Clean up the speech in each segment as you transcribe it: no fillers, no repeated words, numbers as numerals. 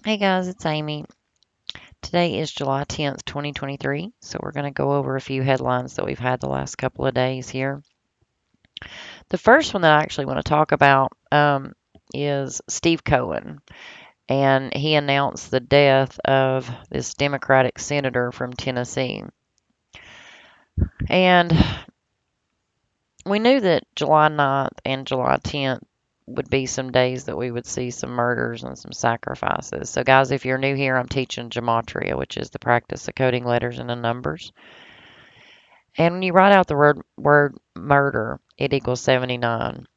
Hey guys, it's Amy. Today is July 10th, 2023. So we're going to go over a few headlines that we've had the last couple of days here. The first one that I actually want to talk about is Steve Cohen. And he announced the death of this Democratic senator from Tennessee. And we knew that July 9th and July 10th would be some days that we would see some murders and some sacrifices. So, guys, if you're new here, I'm teaching gematria, which is the practice of coding letters into numbers. And when you write out the word murder, it equals 79.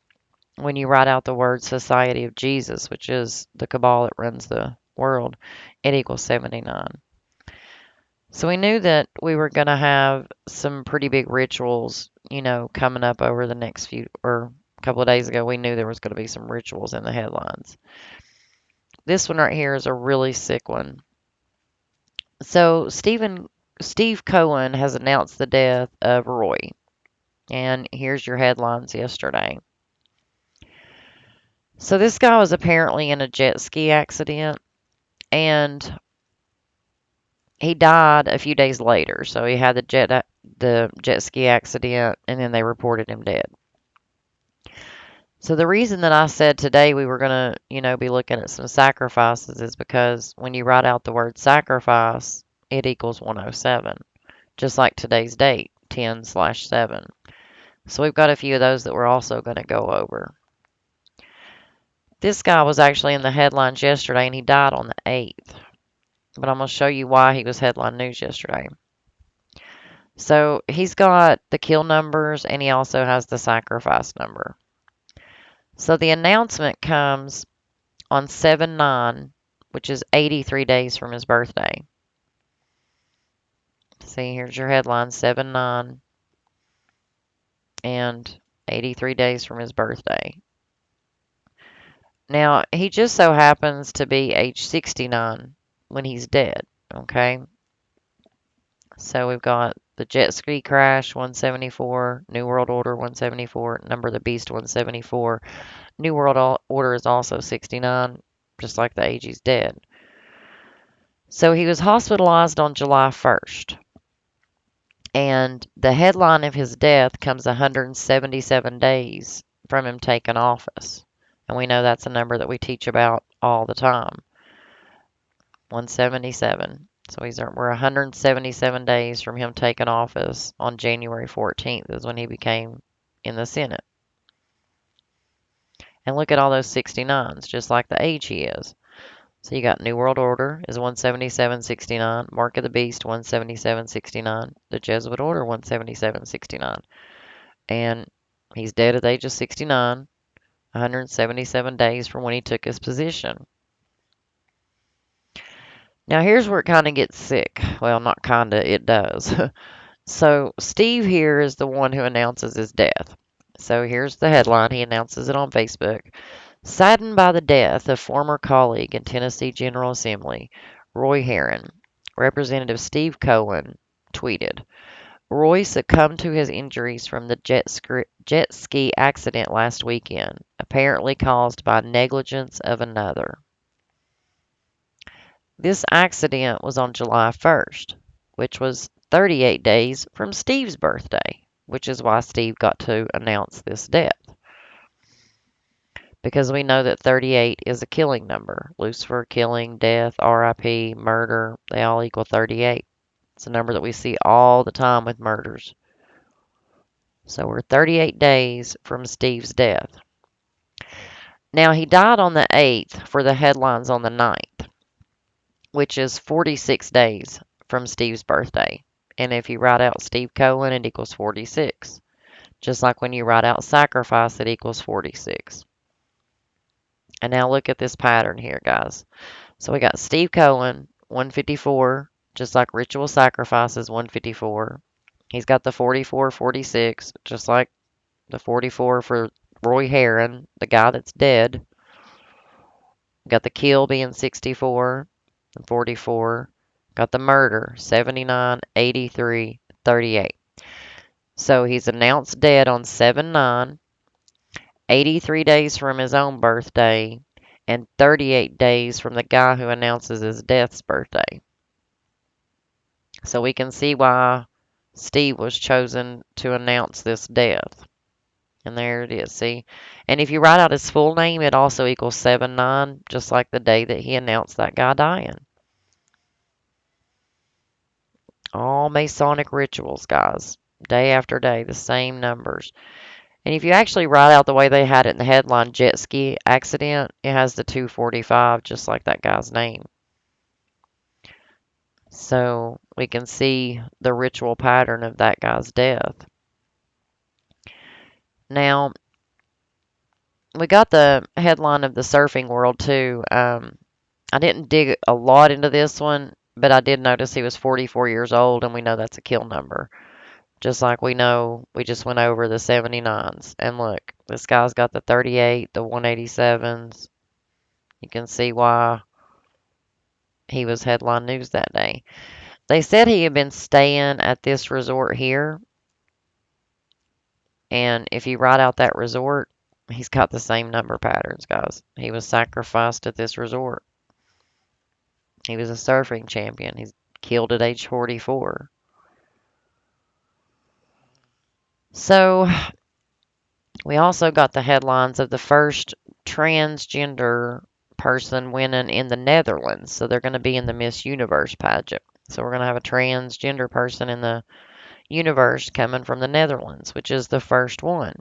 When you write out the word Society of Jesus, which is the cabal that runs the world, it equals 79. So we knew that we were going to have some pretty big rituals, coming up over the next few, or a couple of days ago, we knew there was going to be some rituals in the headlines. This one right here is a really sick one. So Steve Cohen has announced the death of Roy. And here's your headlines yesterday. So this guy was apparently in a jet ski accident and he died a few days later. So he had the jet ski accident and then they reported him dead. So the reason that I said today we were going to, be looking at some sacrifices is because when you write out the word sacrifice, it equals 107, just like today's date, 10/7. So we've got a few of those that we're also going to go over. This guy was actually in the headlines yesterday and he died on the 8th. But I'm going to show you why he was headline news yesterday. So he's got the kill numbers and he also has the sacrifice number. So the announcement comes on 7/9, which is 83 days from his birthday. See, here's your headline, 7/9 and 83 days from his birthday. Now, he just so happens to be age 69 when he's dead, okay? So we've got the jet ski crash 174, New World Order 174, Number of the Beast 174. New World Order is also 69, just like the age he's dead. So he was hospitalized on July 1st. And the headline of his death comes 177 days from him taking office. And we know that's a number that we teach about all the time. 177. So we're 177 days from him taking office on January 14th is when he became in the Senate. And look at all those 69s, just like the age he is. So you got New World Order is 177.69, Mark of the Beast 177.69, the Jesuit Order 177.69. And he's dead at the age of 69, 177 days from when he took his position. Now here's where it kind of gets sick. Well, not kind of, it does. So Steve here is the one who announces his death. So here's the headline. He announces it on Facebook. Saddened by the death of former colleague in Tennessee General Assembly, Roy Herron, Representative Steve Cohen tweeted, Roy succumbed to his injuries from the jet ski accident last weekend, apparently caused by negligence of another. This accident was on July 1st, which was 38 days from Steve's birthday, which is why Steve got to announce this death. Because we know that 38 is a killing number. Lucifer, killing, death, RIP, murder, they all equal 38. It's a number that we see all the time with murders. So we're 38 days from Steve's death. Now, he died on the 8th for the headlines on the 9th, which is 46 days from Steve's birthday. And if you write out Steve Cohen, it equals 46. Just like when you write out sacrifice, it equals 46. And now look at this pattern here, guys. So we got Steve Cohen, 154, just like ritual sacrifices, 154. He's got the 44, 46, just like the 44 for Roy Herron, the guy that's dead. Got the kill being 64 and 44. Got the murder, 79, 83, 38. So he's announced dead on 7/9, 83 days from his own birthday, and 38 days from the guy who announces his death's birthday. So we can see why Steve was chosen to announce this death. And there it is, see? And if you write out his full name, it also equals 7-9, just like the day that he announced that guy dying. All Masonic rituals, guys. Day after day, the same numbers. And if you actually write out the way they had it in the headline, jet ski accident, it has the 245, just like that guy's name. So we can see the ritual pattern of that guy's death. Now, we got the headline of the surfing world too. I didn't dig a lot into this one, but I did notice he was 44 years old, and we know that's a kill number. Just like we know, we just went over the 79s. And look, this guy's got the 38, the 187s. You can see why he was headline news that day. They said he had been staying at this resort here, and if you write out that resort, he's got the same number patterns, guys. He was sacrificed at this resort. He was a surfing champion. He's killed at age 44. So we also got the headlines of the first transgender person winning in the Netherlands. So they're going to be in the Miss Universe pageant. So we're going to have a transgender person in the universe coming from the Netherlands, which is the first one.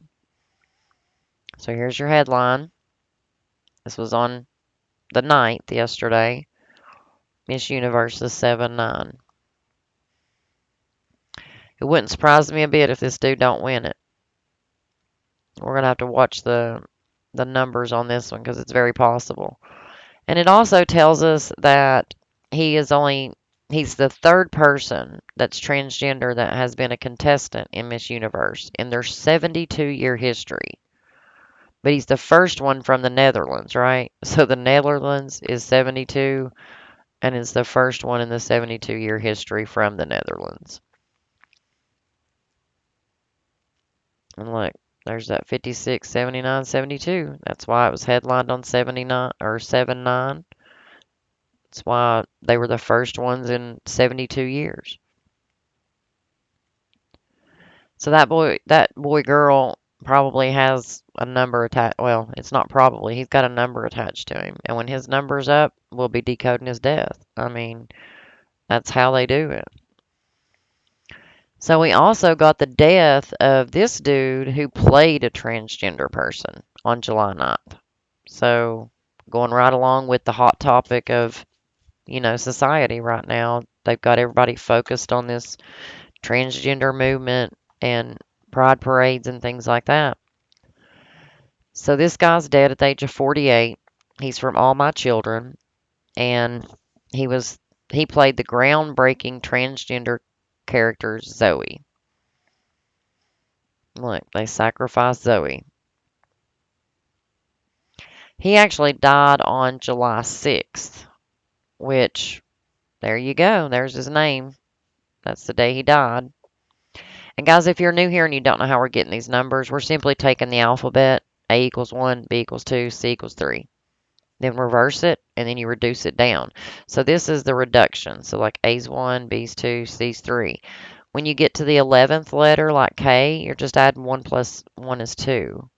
So here's your headline. This was on the 9th yesterday. Miss Universe is 7-9. It wouldn't surprise me a bit if this dude don't win it. We're going to have to watch the numbers on this one because it's very possible. And it also tells us that he's the third person that's transgender that has been a contestant in Miss Universe in their 72-year history. But he's the first one from the Netherlands, right? So the Netherlands is 72 and is the first one in the 72-year history from the Netherlands. And look, there's that 56, 79, 72. That's why it was headlined on 79 or 7-9. That's why they were the first ones in 72 years. So that boy girl probably has a number attached. Well, it's not probably. He's got a number attached to him. And when his number's up, we'll be decoding his death. I mean, that's how they do it. So we also got the death of this dude who played a transgender person on July 9th. So going right along with the hot topic of, society right now. They've got everybody focused on this transgender movement and pride parades and things like that. So this guy's dead at the age of 48. He's from All My Children, and he was he played the groundbreaking transgender character Zoe. Look, they sacrificed Zoe. He actually died on July 6th, which, there you go, there's his name. That's the day he died. And guys, if you're new here and you don't know how we're getting these numbers, we're simply taking the alphabet. A equals 1, B equals 2, C equals 3. Then reverse it, and then you reduce it down. So this is the reduction. So like A's 1, B's 2, C's 3. When you get to the 11th letter, like K, you're just adding 1 plus 1 is 2.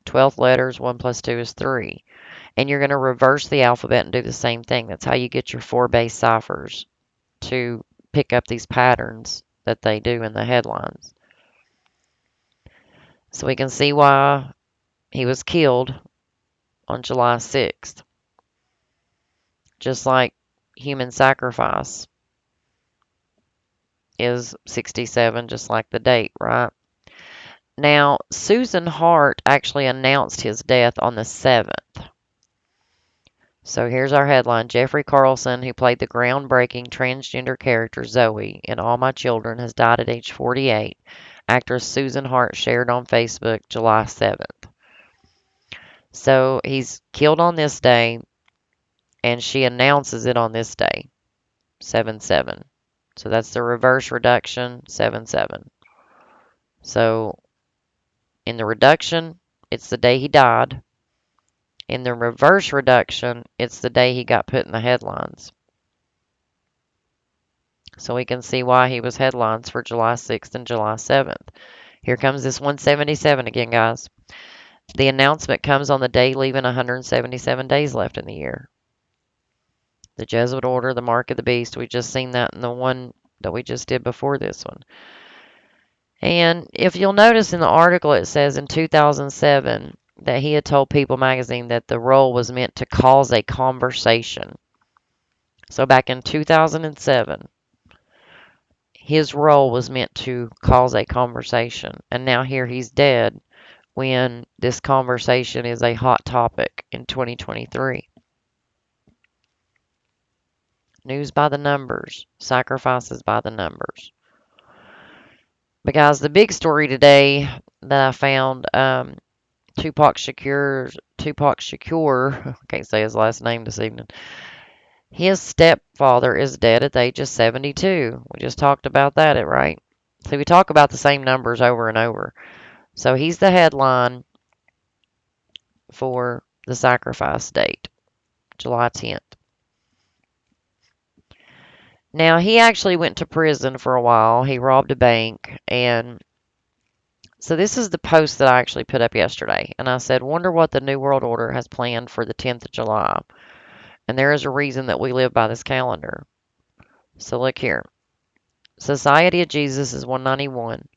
12th letters, 1 plus 2 is 3. And you're going to reverse the alphabet and do the same thing. That's how you get your 4 base ciphers to pick up these patterns that they do in the headlines. So we can see why he was killed on July 6th. Just like human sacrifice is 67, just like the date, right? Now, Susan Hart actually announced his death on the 7th. So here's our headline. Jeffrey Carlson, who played the groundbreaking transgender character Zoe in All My Children, has died at age 48. Actress Susan Hart shared on Facebook July 7th. So he's killed on this day, and she announces it on this day, 7-7. So that's the reverse reduction, 7-7. So in the reduction, it's the day he died. In the reverse reduction, it's the day he got put in the headlines. So we can see why he was headlines for July 6th and July 7th. Here comes this 177 again, guys. The announcement comes on the day leaving 177 days left in the year. The Jesuit order, the mark of the beast. We just seen that in the one that we just did before this one. And if you'll notice in the article, it says in 2007 that he had told People magazine that the role was meant to cause a conversation. So back in 2007, his role was meant to cause a conversation. And now here he's dead when this conversation is a hot topic in 2023. News by the numbers, sacrifices by the numbers. But guys, the big story today that I found, Tupac Shakur, I can't say his last name this evening. His stepfather is dead at the age of 72. We just talked about that, right? So we talk about the same numbers over and over. So he's the headline for the sacrifice date, July 10th. Now, he actually went to prison for a while. He robbed a bank. And so this is the post that I actually put up yesterday. And I said, wonder what the New World Order has planned for the 10th of July. And there is a reason that we live by this calendar. So look here. Society of Jesus is 191.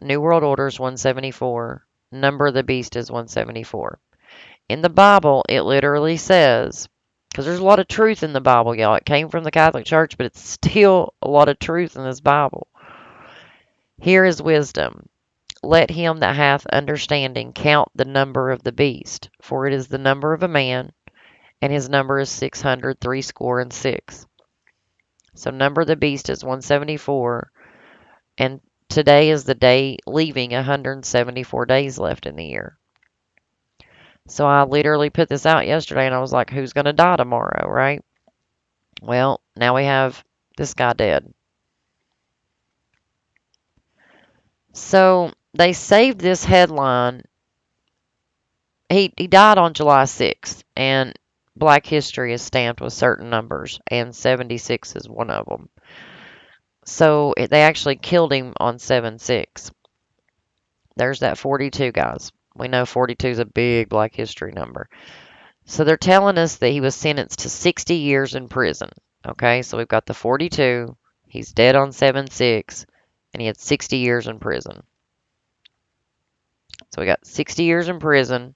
New World Order is 174. Number of the Beast is 174. In the Bible, it literally says, because there's a lot of truth in the Bible, y'all. It came from the Catholic Church, but it's still a lot of truth in this Bible. Here is wisdom. Let him that hath understanding count the number of the beast, for it is the number of a man, and his number is 666. So number of the beast is 174, and today is the day leaving 174 days left in the year. So I literally put this out yesterday, and I was like, who's going to die tomorrow, right? Well, now we have this guy dead. So they saved this headline. He died on July 6th, and Black history is stamped with certain numbers, and 76 is one of them. So they actually killed him on 7/6. There's that 42, guys. We know 42 is a big Black history number. So they're telling us that he was sentenced to 60 years in prison. Okay, so we've got the 42. He's dead on 7/6, and he had 60 years in prison. So we got 60 years in prison.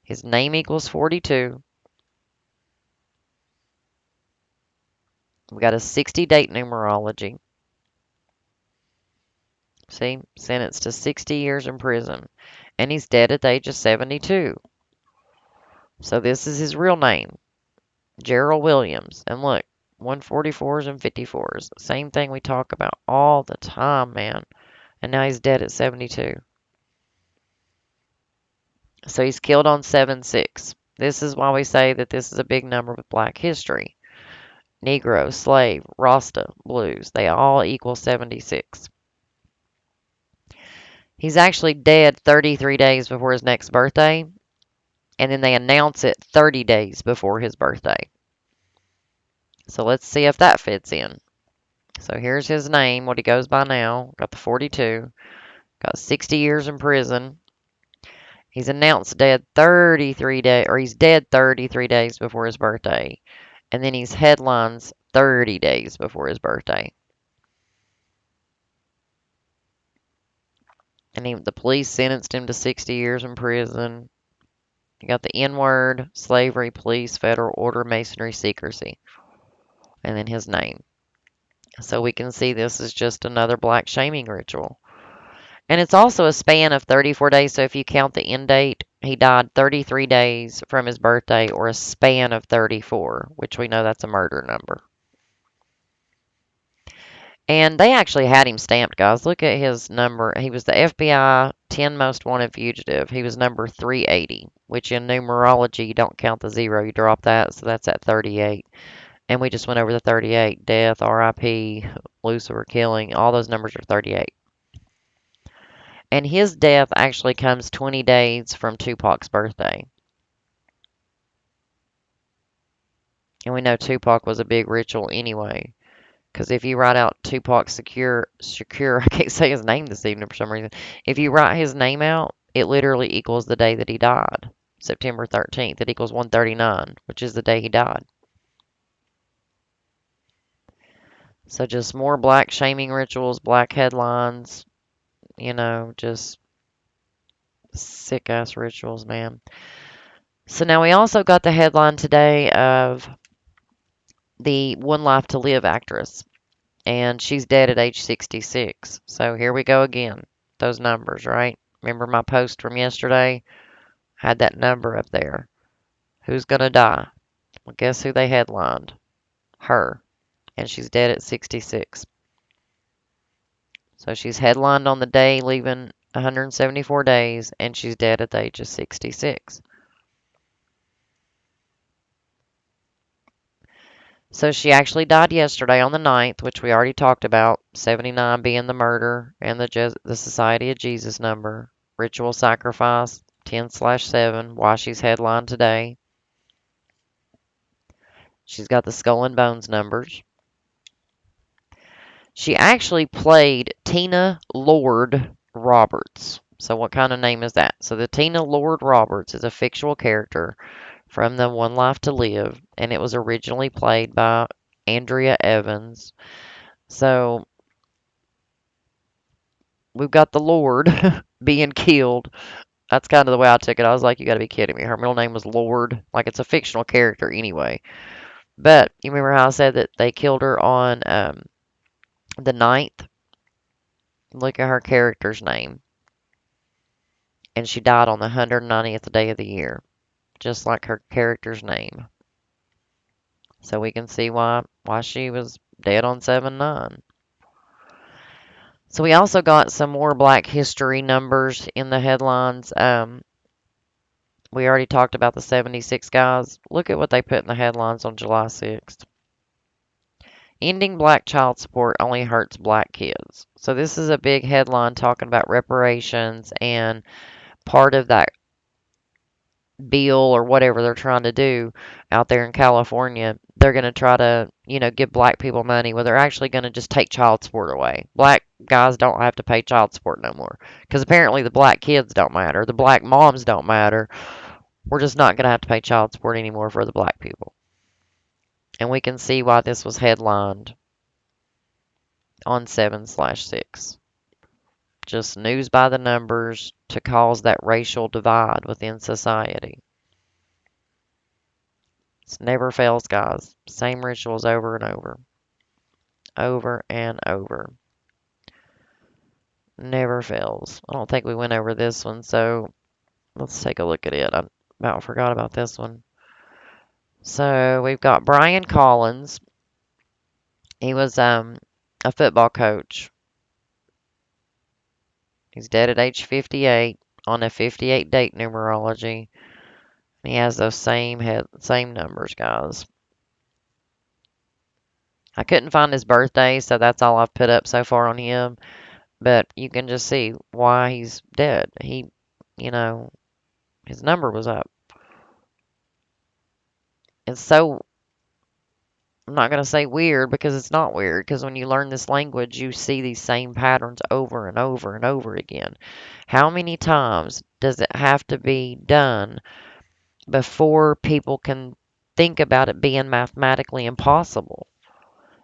His name equals 42. We got a 60 date numerology. See, sentenced to 60 years in prison. And he's dead at the age of 72. So this is his real name, Gerald Williams. And look, 144s and 54s. Same thing we talk about all the time, man. And now he's dead at 72. So he's killed on 7/6. This is why we say that this is a big number with Black history. Negro, slave, Rasta, blues, they all equal 76. He's actually dead 33 days before his next birthday, and then they announce it 30 days before his birthday. So let's see if that fits in. So here's his name, what he goes by now. Got the 42, got 60 years in prison. He's announced dead 33 days, or he's dead 33 days before his birthday. And then he's headlines 30 days before his birthday. And the police sentenced him to 60 years in prison. You got the N-word, slavery, police, federal order, masonry, secrecy. And then his name. So we can see this is just another Black shaming ritual. And it's also a span of 34 days. So if you count the end date, he died 33 days from his birthday, or a span of 34, which we know that's a murder number. And they actually had him stamped, guys. Look at his number. He was the FBI 10 most wanted fugitive. He was number 380, which in numerology, you don't count the zero. You drop that, so that's at 38. And we just went over the 38. Death, RIP, Lucifer killing, all those numbers are 38. And his death actually comes 20 days from Tupac's birthday. And we know Tupac was a big ritual anyway. Because if you write out Tupac Secure, I can't say his name this evening for some reason. If you write his name out, it literally equals the day that he died, September 13th. It equals 139, which is the day he died. So just more black shaming rituals, black headlines, just sick ass rituals, man. So now we also got the headline today of the One Life to Live actress, and she's dead at age 66. So here we go again. Those numbers, right? Remember my post from yesterday? Had that number up there. Who's gonna die? Well, guess who they headlined? Her. And she's dead at 66. So she's headlined on the day leaving 174 days, and she's dead at the age of 66. So she actually died yesterday on the 9th, which we already talked about, 79 being the murder and the Society of Jesus number. Ritual sacrifice, 10/7, why she's headlined today. She's got the skull and bones numbers. She actually played Tina Lord Roberts. So what kind of name is that? So the Tina Lord Roberts is a fictional character from the One Life to Live, and it was originally played by Andrea Evans. So we've got the Lord being killed. That's kind of the way I took it. I was like, you got to be kidding me. Her middle name was Lord. Like, it's a fictional character anyway. But you remember how I said that they killed her on the 9th? Look at her character's name. And she died on the 190th day of the year, just like her character's name. So we can see why she was dead on 7/9. So we also got some more Black History numbers in the headlines. We already talked about the 76 guys. Look at what they put in the headlines on July 6th. Ending black child support only hurts black kids. So this is a big headline talking about reparations, and part of that bill or whatever they're trying to do out there in California, they're going to try to, give black people money. Well, they're actually going to just take child support away. Black guys don't have to pay child support no more because apparently the black kids don't matter. The black moms don't matter. We're just not going to have to pay child support anymore for the black people. And we can see why this was headlined on 7/6. Just news by the numbers to cause that racial divide within society. It never fails, guys. Same rituals over and over. Over and over. Never fails. I don't think we went over this one, so let's take a look at it. I about forgot about this one. So we've got Brian Collins. He was a football coach. He's dead at age 58 on a 58 date numerology. He has those same numbers, guys. I couldn't find his birthday, so that's all I've put up so far on him. But you can just see why he's dead. His number was up. It's so, I'm not going to say weird because it's not weird. Because when you learn this language, you see these same patterns over and over and over again. How many times does it have to be done before people can think about it being mathematically impossible?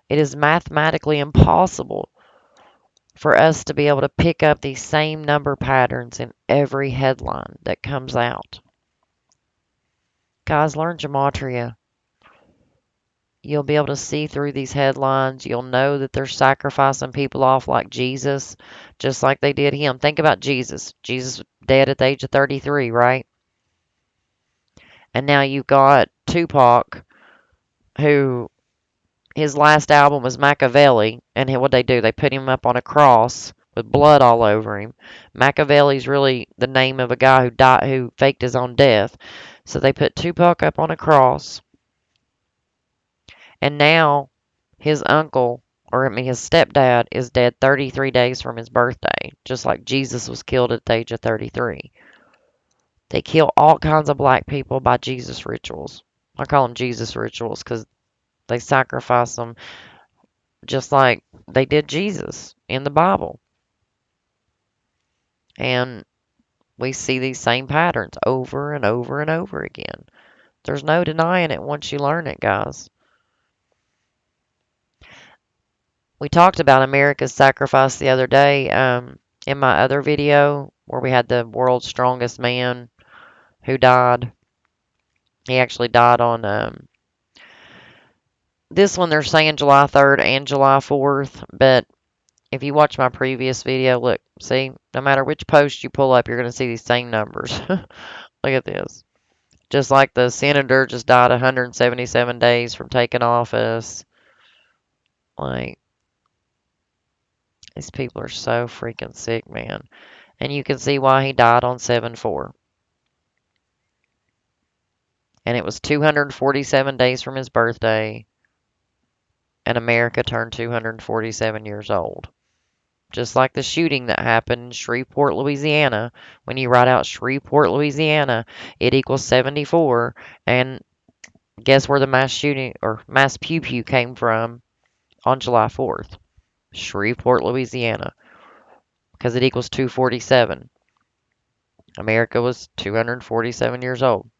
It is mathematically impossible for us to be able to pick up these same number patterns in every headline that comes out. Guys, learn gematria. You'll be able to see through these headlines. You'll know that they're sacrificing people off like Jesus, just like they did him. Think about Jesus. Jesus dead at the age of 33, right? And now you've got Tupac, who his last album was Machiavelli, and what'd they do? They put him up on a cross with blood all over him. Machiavelli's really the name of a guy who faked his own death. So they put Tupac up on a cross, and now his uncle, or I mean his stepdad, is dead 33 days from his birthday, just like Jesus was killed at the age of 33. They kill all kinds of black people by Jesus rituals. I call them Jesus rituals because They sacrifice them just like they did Jesus in the Bible. And we see these same patterns over and over and over again. There's no denying it once you learn it, guys. We talked about America's sacrifice the other day in my other video where we had the world's strongest man who died. He actually died on this one. They're saying July 3rd and July 4th, but if you watch my previous video, look, see, no matter which post you pull up, you're going to see these same numbers. Look at this. Just like the senator just died 177 days from taking office. Like, these people are so freaking sick, man. And you can see why he died on 7/4. And it was 247 days from his birthday, and America turned 247 years old. Just like the shooting that happened in Shreveport, Louisiana. When you write out Shreveport, Louisiana, it equals 74. And guess where the mass shooting or mass pew pew came from on July 4th? Shreveport, Louisiana, because it equals 247. America was 247 years old.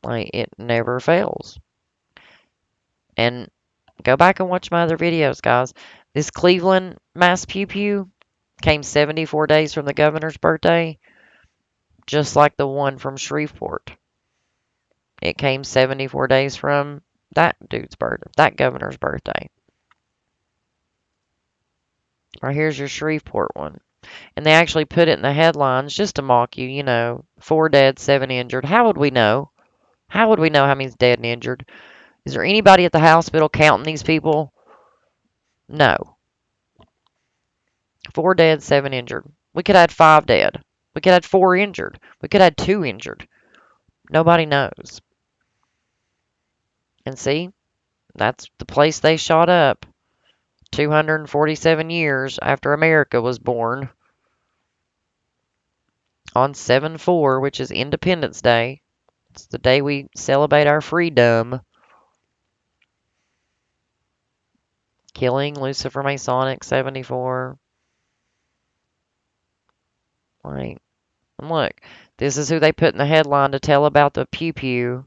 Like, it never fails. And go back and watch my other videos, guys. This Cleveland mass pew pew came 74 days from the governor's birthday, just like the one from Shreveport. It came 74 days from that dude's birthday, that governor's birthday. Right here's your Shreveport one. And they actually put it in the headlines just to mock you, 4 dead, 7 injured. How would we know? How would we know how many's dead and injured? Is there anybody at the hospital counting these people? No. 4 dead, 7 injured. We could have had 5 dead. We could have had 4 injured. We could have had 2 injured. Nobody knows. And see, that's the place they shot up 247 years after America was born on 7/4, which is Independence Day. It's the day we celebrate our freedom. Killing Lucifer Masonic 74. Like, and look, this is who they put in the headline to tell about the pew pew.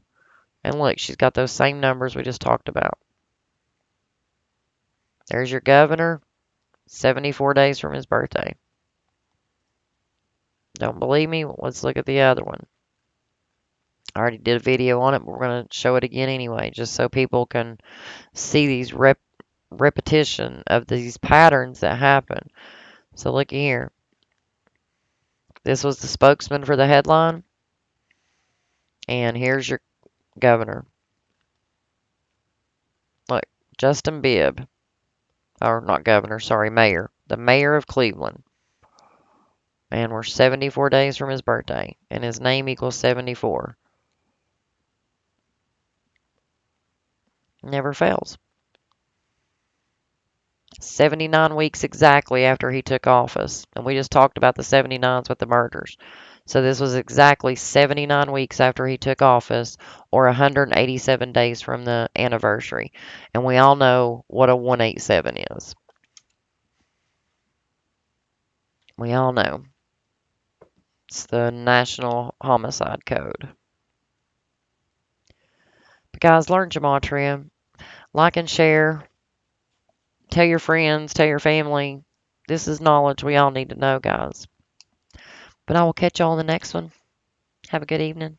And look, she's got those same numbers we just talked about. There's your governor, 74 days from his birthday. Don't believe me? Let's look at the other one. I already did a video on it, but we're going to show it again anyway, just so people can see these repetition of these patterns that happen. So look here. This was the spokesman for the headline. And here's your governor. Look, Justin Bibb. Or not governor, sorry, mayor. The mayor of Cleveland. And we're 74 days from his birthday. And his name equals 74. Never fails. 79 weeks exactly after he took office. And we just talked about the 79s with the murders. So this was exactly 79 weeks after he took office, or 187 days from the anniversary. And we all know what a 187 is. We all know. It's the National Homicide Code. But guys, learn gematria. Like and share. Tell your friends, tell your family. This is knowledge we all need to know, guys. But I will catch y'all in the next one. Have a good evening.